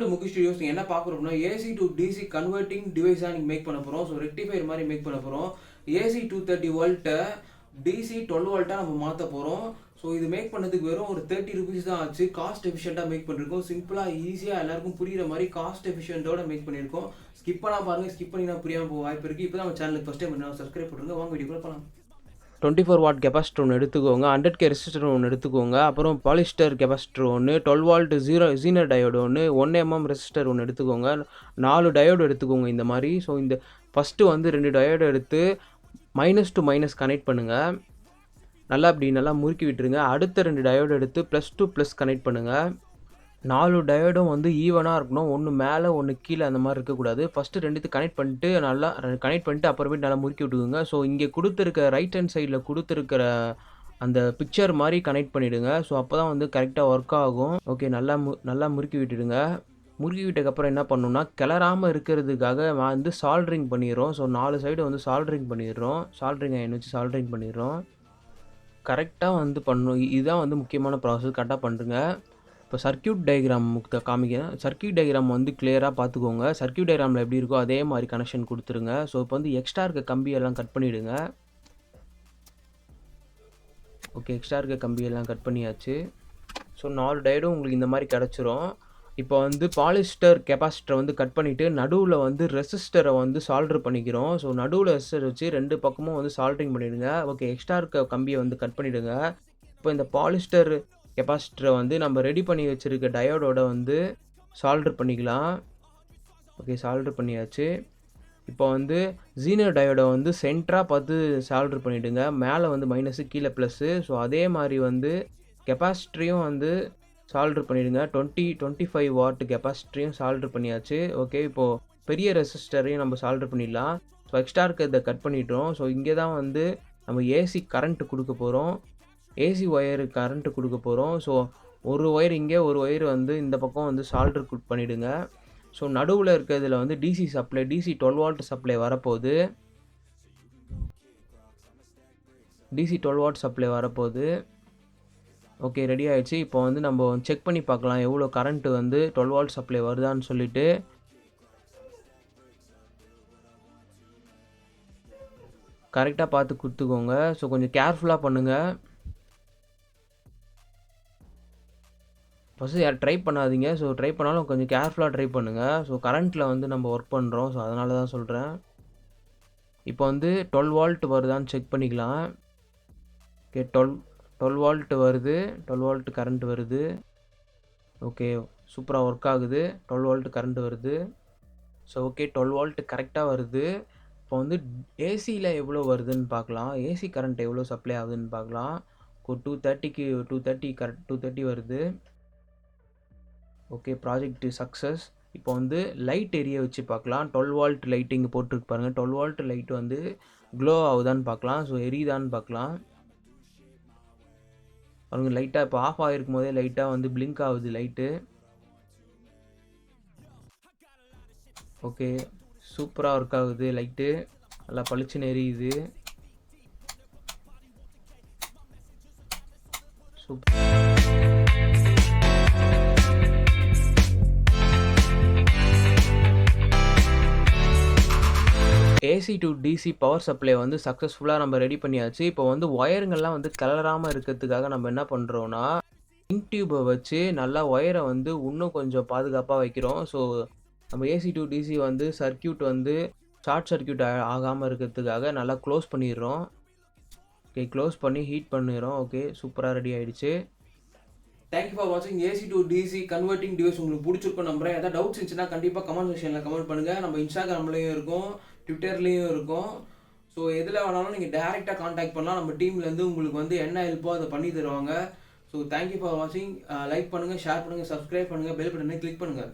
Channel Mukhi studios என்ன பார்க்குறோம்னா AC to DC converting டிவைஸாக நீங்கள் make பண்ண போகிறோம். ஸோ ரெக்டிஃபையர் மாதிரி மேக் பண்ண போகிறோம். ஏசி 230 வோல்ட்டை டிசி 12 வோல்ட்டாக நம்ம மாற்ற போகிறோம். ஸோ இது மேக் பண்ணதுக்கு வெறும் ஒரு 30 ருபீஸ் தான் ஆச்சு. காஸ்ட் எஃபிஷியண்ட்டாக மேக் பண்ணியிருக்கோம். சிம்பிளாக ஈஸியாக எல்லாருக்கும் புரியுற மாதிரி காஸ்ட் எஃபிஷியண்ட்டோட மேக் பண்ணியிருக்கோம். ஸ்கிப் பண்ணால் பாருங்கள், ஸ்கிப் பண்ணினா புரியாமல் போக வாய்ப்பு இருக்குது. இப்போ தான் நம்ம சேனலுக்கு ஃபஸ்ட் டைம் சப்ஸ்கிரைப் பண்ணுங்க. வாங்க வீடியோக்குள்ள போகலாம். 24 வாட் கெப்பாசிட்டர் ஒன்று எடுத்துக்கோங்க, 100K ரெசிஸ்டர் ஒன்று எடுத்துக்கோங்க, அப்புறம் பாலிஸ்டர் கெப்பாசிட்டர் ஒன்று, 12 வால்ட் ஜீனர் டயோடு ஒன்று, 1mm ரெசிஸ்டர் ஒன்று எடுத்துக்கோங்க, 4 டயோடு எடுத்துக்கோங்க இந்த மாதிரி. ஸோ இந்த ஃபஸ்ட்டு வந்து 2 டயோடு எடுத்து மைனஸ் டு மைனஸ் கனெக்ட் பண்ணுங்கள். நல்லா முறுக்கி விட்டுருங்க. அடுத்த 2 டயோடு எடுத்து ப்ளஸ் டு ப்ளஸ் கனெக்ட் பண்ணுங்கள். 4 டயோடும் வந்து ஈவனாக இருக்கணும். ஒன்று மேலே ஒன்று கீழே அந்த மாதிரி இருக்கக்கூடாது. ஃபஸ்ட்டு 2 கனெக்ட் பண்ணிட்டு நல்லா கனெக்ட் பண்ணிட்டு அப்புறமேட்டு நல்லா முறுக்கி விட்டுக்குங்க. ஸோ இங்கே கொடுத்துருக்க ரைட் ஹேண்ட் சைடில் கொடுத்துருக்கிற அந்த பிக்சர் மாதிரி கனெக்ட் பண்ணிவிடுங்க. ஸோ அப்போ தான் வந்து கரெக்டாக ஒர்க் ஆகும். ஓகே, நல்லா முறுக்கி விட்டுடுங்க. முறுக்கி விட்டதுக்கப்புறம் என்ன பண்ணணும்னா கிளறாமல் இருக்கிறதுக்காக வந்து சால்ட்ரிங் பண்ணிடுறோம். ஸோ 4 சைடு வந்து சால்ட்ரிங் பண்ணிடுறோம். சால்ட்ரிங் அயன் வச்சு சால்ட்ரிங் பண்ணிடுறோம். கரெக்டாக வந்து பண்ணணும். இதுதான் வந்து முக்கியமான ப்ராசஸ். கரெக்டாக பண்ணுறங்க. இப்போ சர்க்கியூட் டயக்ராம் காமிக்கிறேன். சர்க்கியூட் டயக்ராம் வந்து கிளியராக பார்த்துக்கோங்க. சர்க்கியூட் டயக்ராமில் எப்படி இருக்கோ அதே மாதிரி கனெக்ஷன் கொடுத்துருங்க. ஸோ இப்போ வந்து எக்ஸ்ட்ரா இருக்க கம்பியெல்லாம் கட் பண்ணிவிடுங்க. ஓகே, எக்ஸ்ட்ரா இருக்க கம்பியெல்லாம் கட் பண்ணியாச்சு. ஸோ 4 டயோடும் உங்களுக்கு இந்த மாதிரி கிடச்சிரும். இப்போ வந்து பாலிஸ்டர் கெப்பாசிட்டரை வந்து கட் பண்ணிவிட்டு நடுவில் வந்து ரெசிஸ்டரை வந்து சால்ட்ரு பண்ணிக்கிறோம். ஸோ நடுவில் ரெசிஸ்டர் வச்சு 2 பக்கமும் வந்து சால்ட்ரிங் பண்ணிவிடுங்க. ஓகே, எக்ஸ்ட்ரா இருக்க கம்பியை வந்து கட் பண்ணிவிடுங்க. இப்போ இந்த பாலிஸ்டர் கெப்பாசிட்டரை வந்து நம்ம ரெடி பண்ணி வச்சுருக்க டயோடோட வந்து சால்ட்ரு பண்ணிக்கலாம். ஓகே, சால்ட்ரு பண்ணியாச்சு. இப்போ வந்து ஜீனர் டயோடை வந்து சென்டராக பார்த்து சால்ட்ரு பண்ணிவிடுங்க. மேலே வந்து மைனஸு, கீழே ப்ளஸ்ஸு. ஸோ அதே மாதிரி வந்து கெப்பாசிட்டரையும் வந்து சால்ட்ரு பண்ணிவிடுங்க. 25 வாட் கெப்பாசிட்டரையும் சால்ட்ரு பண்ணியாச்சு. ஓகே, இப்போது பெரிய ரெசிஸ்டரையும் நம்ம சால்ட்ரு பண்ணிடலாம். ஸோ எக்ஸ்ட்ரா இருக்கிறத கட் பண்ணிட்டோம். ஸோ இங்கே தான் வந்து நம்ம ஏசி கரண்ட்டு கொடுக்க போகிறோம். ஏசி ஒயரு கரண்ட்டு கொடுக்க போகிறோம். ஸோ ஒரு ஒயர் இங்கே, ஒரு ஒயர் வந்து இந்த பக்கம் வந்து சால்ட்ரு பண்ணிவிடுங்க. ஸோ நடுவில் இருக்கிறதுல வந்து டிசி 12 வாட் சப்ளை வரப்போகுது. டிசி 12 வாட் சப்ளை வரப்போகுது. ஓகே, ரெடி ஆகிடுச்சு. இப்போ வந்து நம்ம செக் பண்ணி பார்க்கலாம் எவ்வளோ கரண்ட்டு வந்து 12 வாட் சப்ளை வருதான்னு சொல்லிட்டு. கரெக்டாக பார்த்து கொடுத்துக்கோங்க. ஸோ கொஞ்சம் கேர்ஃபுல்லாக பண்ணுங்கள். ஃபஸ்ட்டு ட்ரை பண்ணாதீங்க. ஸோ ட்ரை பண்ணாலும் கொஞ்சம் கேர்ஃபுல்லாக ட்ரை பண்ணுங்கள். ஸோ கரண்ட்டில் வந்து நம்ம ஒர்க் பண்ணுறோம். ஸோ அதனால தான் சொல்கிறேன். இப்போ வந்து 12 வால்ட் வருதான்னு செக் பண்ணிக்கலாம். ஓகே, 12 வால்ட் வருது. 12 வால்ட் கரண்ட் வருது. ஓகே, சூப்பராக ஒர்க் ஆகுது. 12 வால்ட் கரண்ட் வருது. ஸோ ஓகே, 12 வால்ட் கரெக்டாக வருது. இப்போ வந்து ஏசியில் எவ்வளோ வருதுன்னு பார்க்கலாம். ஏசி கரண்ட் எவ்வளோ சப்ளை ஆகுதுன்னு பார்க்கலாம். 230 கரெக்ட் 230 வருது. Okay, project success. இப்போ வந்து லைட் எரிய வச்சு பார்க்கலாம். 12 வால்ட் லைட் இங்கே போட்டுருக்கு பாருங்கள். 12 வால்ட் லைட் வந்து க்ளோ ஆகுதான்னு பார்க்கலாம். ஸோ எரியுதான்னு பார்க்கலாம். பாருங்கள், லைட்டாக இப்போ ஆஃப் ஆகிருக்கும் போதே லைட்டாக வந்து பிளிங்க் ஆகுது லைட்டு. ஓகே, சூப்பராக ஒர்க் ஆகுது லைட்டு. நல்லா பளிச்சுன்னு எரியுது. Super. AC to DC power supply வந்து சக்ஸஸ்ஃபுல்லாக நம்ம ரெடி பண்ணியாச்சு. இப்போ வந்து ஒயருங்கள்லாம் வந்து கிளறாமல் இருக்கிறதுக்காக நம்ம என்ன பண்ணுறோன்னா இங்க் டியூப்பை வச்சு நல்லா ஒயரை வந்து இன்னும் கொஞ்சம் பாதுகாப்பாக வைக்கிறோம். ஸோ நம்ம ஏசி டு டிசி வந்து சர்க்கியூட் வந்து ஷார்ட் சர்க்கியூட் ஆகாமல் இருக்கிறதுக்காக நல்லா க்ளோஸ் பண்ணிடுறோம். ஓகே, க்ளோஸ் பண்ணி ஹீட் பண்ணிடுறோம். ஓகே, சூப்பராக ரெடி ஆகிடுச்சு. தேங்க்யூ ஃபார் வாட்சிங். AC to DC converting device உங்களுக்கு பிடிச்சிருக்கும் நம்புறேன். ஏதாவது டவுட்ஸ் இருந்துச்சுன்னா கண்டிப்பாக கமெண்ட் செக்ஷனில் கமெண்ட் பண்ணுங்கள். நம்ம இன்ஸ்டாகிராம்லேயும் இருக்கும், ட்விட்டர்லேயும் இருக்கும். ஸோ எதில் வேணாலும் நீங்கள் டேரெக்டாக காண்டாக்ட் பண்ணலாம். நம்ம டீம்லேருந்து உங்களுக்கு வந்து என்ன ஹெல்ப்போ அதை பண்ணி தருவாங்க. ஸோ தேங்க்யூ ஃபார் வாட்சிங். லைக் பண்ணுங்கள், ஷேர் பண்ணுங்கள், சப்ஸ்கிரைப் பண்ணுங்கள், பெல் பட்டனை கிளிக் பண்ணுங்கள்.